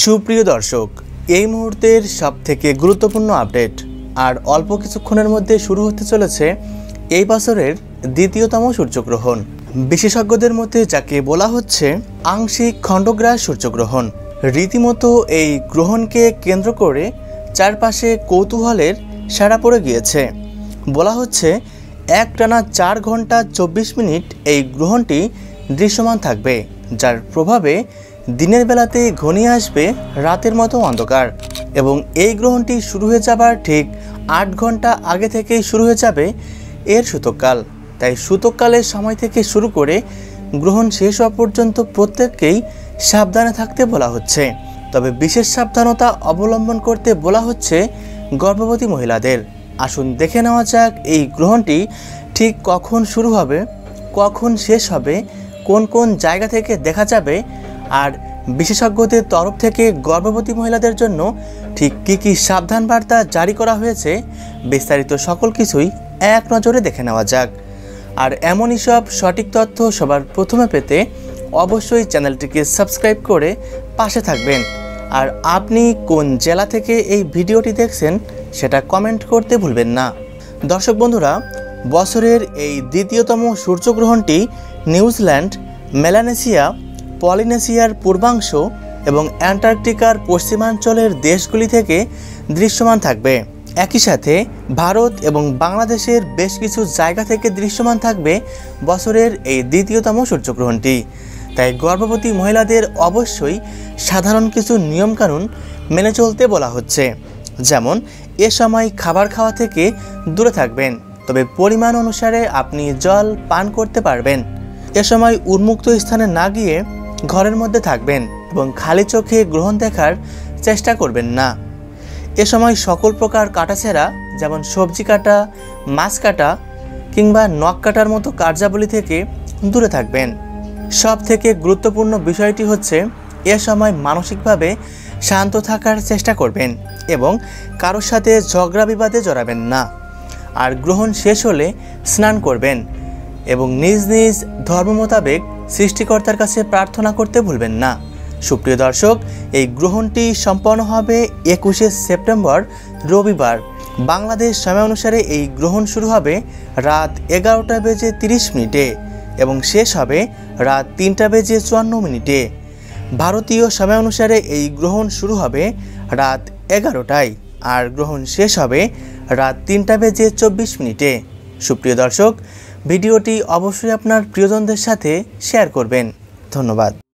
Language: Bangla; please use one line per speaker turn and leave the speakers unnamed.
সুপ্রিয় দর্শক, এই মুহূর্তের সবথেকে গুরুত্বপূর্ণ আপডেট আর অল্প কিছুক্ষণের মধ্যে শুরু হতে চলেছে এই বছরের দ্বিতীয়তম সূর্যগ্রহণ। বিশেষজ্ঞদের মধ্যে যাকে বলা হচ্ছে আংশিক খণ্ডগ্রাস সূর্যগ্রহণ। রীতিমতো এই গ্রহণকে কেন্দ্র করে চারপাশে কৌতূহলের সাড়া পড়ে গিয়েছে। বলা হচ্ছে একটানা 4 ঘন্টা 24 মিনিট এই গ্রহণটি দৃশ্যমান থাকবে, যার প্রভাবে দিনের বেলাতে ঘনিয়ে আসবে রাতের মতো অন্ধকার এবং এই গ্রহণটি শুরু হয়ে যাবার ঠিক 8 ঘন্টা আগে থেকেই শুরু হয়ে যাবে এর সূতককাল। তাই সূতককালের সময় থেকে শুরু করে গ্রহণ শেষ হওয়া পর্যন্ত প্রত্যেককেই সাবধানে থাকতে বলা হচ্ছে। তবে বিশেষ সাবধানতা অবলম্বন করতে বলা হচ্ছে গর্ভবতী মহিলাদের। আসুন দেখে নেওয়া যাক এই গ্রহণটি ঠিক কখন শুরু হবে, কখন শেষ হবে, কোন কোন জায়গা থেকে দেখা যাবে আর বিশেষজ্ঞদের তরফ থেকে গর্ভবতী মহিলাদের জন্য ঠিক কী কী সাবধান বার্তা জারি করা হয়েছে। বিস্তারিত সকল কিছুই এক নজরে দেখে নেওয়া যাক। আর এমনই সব সঠিক তথ্য সবার প্রথমে পেতে অবশ্যই চ্যানেলটিকে সাবস্ক্রাইব করে পাশে থাকবেন। আর আপনি কোন জেলা থেকে এই ভিডিওটি দেখছেন সেটা কমেন্ট করতে ভুলবেন না। দর্শক বন্ধুরা, বছরের এই দ্বিতীয়তম সূর্যগ্রহণটি নিউজিল্যান্ড, মেলানেশিয়া, পলিনেশিয়ার পূর্বাংশ এবং অ্যান্টার্কটিকার পশ্চিমাঞ্চলের দেশগুলি থেকে দৃশ্যমান থাকবে। একই সাথে ভারত এবং বাংলাদেশের বেশ কিছু জায়গা থেকে দৃশ্যমান থাকবে বছরের এই দ্বিতীয়তম সূর্যগ্রহণটি। তাই গর্ভবতী মহিলাদের অবশ্যই সাধারণ কিছু নিয়মকানুন মেনে চলতে বলা হচ্ছে। যেমন এ সময় খাবার খাওয়া থেকে দূরে থাকবেন, তবে পরিমাণ অনুসারে আপনি জল পান করতে পারবেন। এ সময় উন্মুক্ত স্থানে না গিয়ে ঘরের মধ্যে থাকবেন এবং খালি চোখে গ্রহণ দেখার চেষ্টা করবেন না। এ সময় সকল প্রকার কাটাছেঁড়া যেমন সবজি কাটা, মাছ কাটা কিংবা নখ কাটার মতো কার্যাবলী থেকে দূরে থাকবেন। সব থেকে গুরুত্বপূর্ণ বিষয়টি হচ্ছে এ সময় মানসিকভাবে শান্ত থাকার চেষ্টা করবেন এবং কারোর সাথে ঝগড়া বিবাদে জড়াবেন না। আর গ্রহণ শেষ হলে স্নান করবেন এবং নিজ নিজ ধর্ম মোতাবেক সৃষ্টিকর্তার কাছে প্রার্থনা করতে ভুলবেন না। সুপ্রিয় দর্শক, এই গ্রহণটি সম্পন্ন হবে 21শে সেপ্টেম্বর রবিবার। বাংলাদেশ সময় অনুসারে এই গ্রহণ শুরু হবে রাত 11:30 এবং শেষ হবে রাত 3:54 ভারতীয় সময় অনুসারে এই গ্রহণ শুরু হবে রাত 11টায় আর গ্রহণ শেষ হবে রাত 3:24। সুপ্রিয় দর্শক, ভিডিওটি অবশ্যই আপনার প্রিয়জনদের সাথে শেয়ার করবেন। ধন্যবাদ।